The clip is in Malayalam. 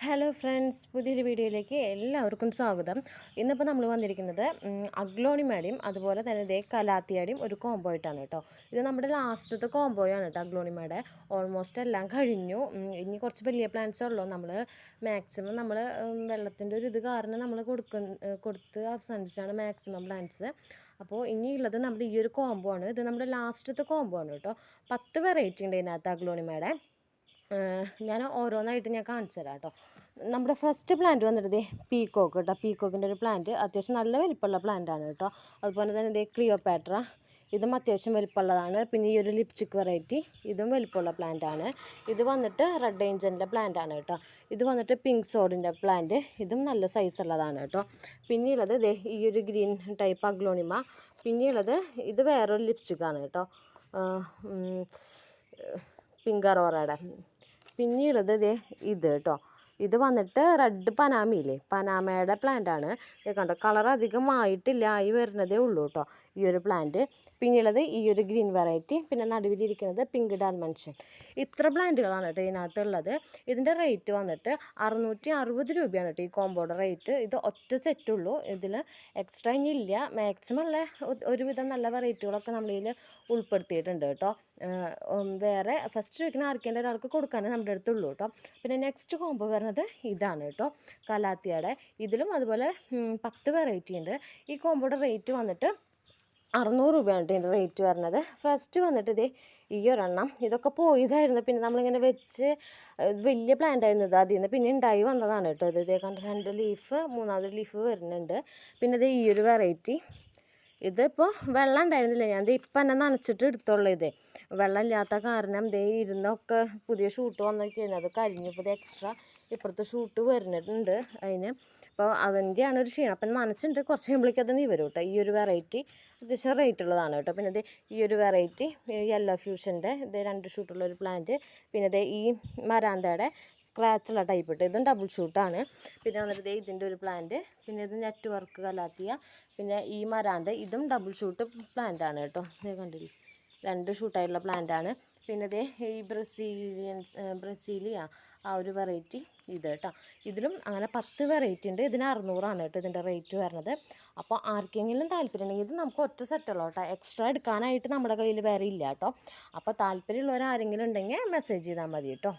ഹലോ ഫ്രണ്ട്സ്, പുതിയൊരു വീഡിയോയിലേക്ക് എല്ലാവർക്കും സ്വാഗതം. ഇന്നിപ്പോൾ നമ്മൾ വന്നിരിക്കുന്നത് അഗ്ലോണിമയുടെയും അതുപോലെ തന്നെ ദേ കലാത്തിയുടെയും ഒരു കോംബോ ആയിട്ടാണ് കേട്ടോ. ഇത് നമ്മുടെ ലാസ്റ്റത്തെ കോംബോയാണ് കേട്ടോ. അഗ്ലോണിമയുടെ ഓൾമോസ്റ്റ് എല്ലാം കഴിഞ്ഞു. ഇനി കുറച്ച് വലിയ പ്ലാന്റ്സേ ഉള്ളൂ. മാക്സിമം നമ്മൾ വെള്ളത്തിൻ്റെ ഒരു ഇത് കാരണം നമ്മൾ കൊടുത്ത് അവസാനിച്ചാണ് മാക്സിമം പ്ലാന്റ്സ്. അപ്പോൾ ഇനിയുള്ളത് നമ്മുടെ ഈ ഒരു കോംബോ ആണ്. ഇത് നമ്മുടെ ലാസ്റ്റത്തെ കോംബോ ആണ് കേട്ടോ. 10 വെറൈറ്റി ഉണ്ട് ഇതിനകത്ത് അഗ്ലോണിമയുടെ. ഞാൻ ഓരോന്നായിട്ട് ഞാൻ കാണിച്ചു തരാം കേട്ടോ. നമ്മുടെ ഫസ്റ്റ് പ്ലാന്റ് വന്നിട്ട് ദേ പീക്കോക്ക് കേട്ടോ. പീക്കോക്കിൻ്റെ ഒരു പ്ലാന്റ് അത്യാവശ്യം നല്ല വലിപ്പമുള്ള പ്ലാന്റാണ് കേട്ടോ. അതുപോലെ തന്നെ ദേ ക്ലിയോപാട്ര, ഇതും അത്യാവശ്യം വലിപ്പമുള്ളതാണ്. പിന്നെ ഈ ഒരു ലിപ്സ്റ്റിക് വെറൈറ്റി, ഇതും വലിപ്പമുള്ള പ്ലാന്റാണ്. ഇത് വന്നിട്ട് റെഡ് ഏഞ്ചലിൻ്റെ പ്ലാന്റാണ് കേട്ടോ. ഇത് വന്നിട്ട് പിങ്ക് സോഡിൻ്റെ പ്ലാന്റ്, ഇതും നല്ല സൈസുള്ളതാണ് കേട്ടോ. പിന്നെയുള്ളത് ദേ ഈ ഒരു ഗ്രീൻ ടൈപ്പ് അഗ്ലോണിമ. പിന്നെയുള്ളത് ഇത് വേറൊരു ലിപ്സ്റ്റിക്കാണ് കേട്ടോ, പിങ്ക് അറോറയുടെ. പിന്നെയുള്ളത് ദേ ഇത് കേട്ടോ. ഇത് വന്നിട്ട് റെഡ് പനാമയില്ലേ, പനാമയുടെ പ്ലാന്റാണ്. കണ്ടോ, കളർ അധികം ആയിട്ടില്ല, ആയി വരുന്നതേ ഉള്ളൂ കേട്ടോ ഈ ഒരു പ്ലാന്റ്. പിന്നെയുള്ളത് ഈ ഒരു ഗ്രീൻ വെറൈറ്റി, പിന്നെ നടുവിലിരിക്കുന്നത് പിങ്ക് ഡാൽമൻഷൻ. ഇത്ര പ്ലാന്റുകളാണ് കേട്ടോ ഇതിനകത്തുള്ളത്. ഇതിൻ്റെ റേറ്റ് വന്നിട്ട് 660 രൂപയാണ് കേട്ടോ ഈ കോമ്പോയുടെ റേറ്റ്. ഇത് ഒറ്റ സെറ്റുള്ളൂ, ഇതിൽ എക്സ്ട്രാ ഇനി ഇല്ല. മാക്സിമം ഉള്ള ഒരുവിധം നല്ല വെറൈറ്റികളൊക്കെ നമ്മളിതിൽ ഉൾപ്പെടുത്തിയിട്ടുണ്ട് കേട്ടോ. വേറെ ഫസ്റ്റ് ചോദിക്കുന്ന ആർക്കേണ്ട ഒരാൾക്ക് കൊടുക്കാനേ നമ്മുടെ അടുത്തുള്ളൂ കേട്ടോ. പിന്നെ നെക്സ്റ്റ് കോംബോ വരുന്നത് ഇതാണ് കേട്ടോ, കലാത്തിയുടെ. ഇതിലും അതുപോലെ 10 വെറൈറ്റി ഉണ്ട്. ഈ കോംബോയുടെ റേറ്റ് വന്നിട്ട് 600 രൂപയാണ് ഇതിൻ്റെ റേറ്റ് വരുന്നത്. ഫസ്റ്റ് വന്നിട്ട് ഇതേ ഈ ഒരെണ്ണം, ഇതൊക്കെ പോയതായിരുന്നു. പിന്നെ നമ്മളിങ്ങനെ വെച്ച് വലിയ പ്ലാന്റ് ആയിരുന്നത്, അതിൽ നിന്ന് പിന്നെ ഉണ്ടായി വന്നതാണ് കേട്ടോ. ഇതേ കണ്ട 2 ലീഫ്, 3ാമത് ലീഫ് വരുന്നുണ്ട്. പിന്നെ ഇത് ഈ ഒരു വെറൈറ്റി, ഇതിപ്പോൾ വെള്ളം ഉണ്ടായിരുന്നില്ല, ഞാൻ ഇപ്പം തന്നെ നനച്ചിട്ട് എടുത്തോളൂ. വെള്ളം ഇല്ലാത്ത കാരണം ഇരുന്നൊക്കെ പുതിയ ഷൂട്ട് വന്നൊക്കെയായിരുന്നു, അത് കരിഞ്ഞപ്പോൾ എക്സ്ട്രാ ഇപ്പുറത്ത് ഷൂട്ട് വരുന്നുണ്ട് അതിന്. അപ്പോൾ അതിൻ്റെയാണ് ഒരു ക്ഷീണം. അപ്പം നനച്ചിട്ടുണ്ട്, കുറച്ച് കഴിയുമ്പോഴേക്കും അത് നീ വരും കേട്ടോ. ഈ ഒരു വെറൈറ്റി അത്യാവശ്യം റേറ്റ് ഉള്ളതാണ് കേട്ടോ. പിന്നെ ഈ ഒരു വെറൈറ്റി യെല്ലോ ഫ്യൂഷൻ്റെ 2 ഷൂട്ടുള്ളൊരു പ്ലാന്റ്. പിന്നെ ഈ മരാന്തയുടെ സ്ക്രാച്ചുള്ള ടൈപ്പ് ഇട്ട്, ഇതും ഡബിൾ ഷൂട്ടാണ്. പിന്നെ വന്നിട്ട് ഇതിൻ്റെ ഒരു പ്ലാന്റ്. പിന്നെ ഇത് നെറ്റ് വർക്ക് കലാത്തിയ. പിന്നെ ഈ മരാന്ത, ഇതും ഡബിൾ ഷൂട്ട് പ്ലാന്റാണ് കേട്ടോ. കണ്ടില്ലേ, 2 ഷൂട്ടായിട്ടുള്ള പ്ലാന്റാണ്. പിന്നെ ഈ ബ്രസീലിയ ആ ഒരു വെറൈറ്റി ഇത് കേട്ടോ. ഇതിലും അങ്ങനെ 10 വെറൈറ്റി ഉണ്ട്. ഇതിന് 600 കേട്ടോ ഇതിൻ്റെ റേറ്റ് വരുന്നത്. അപ്പോൾ ആർക്കെങ്കിലും താല്പര്യമുണ്ടെങ്കിൽ, ഇത് നമുക്ക് ഒറ്റ സെറ്റുള്ളൂ കേട്ടോ, എക്സ്ട്രാ എടുക്കാനായിട്ട് നമ്മുടെ കയ്യിൽ വേറെ ഇല്ല കേട്ടോ. അപ്പോൾ താല്പര്യമുള്ളവരാരെങ്കിലും ഉണ്ടെങ്കിൽ മെസ്സേജ് ചെയ്താൽ മതി കേട്ടോ.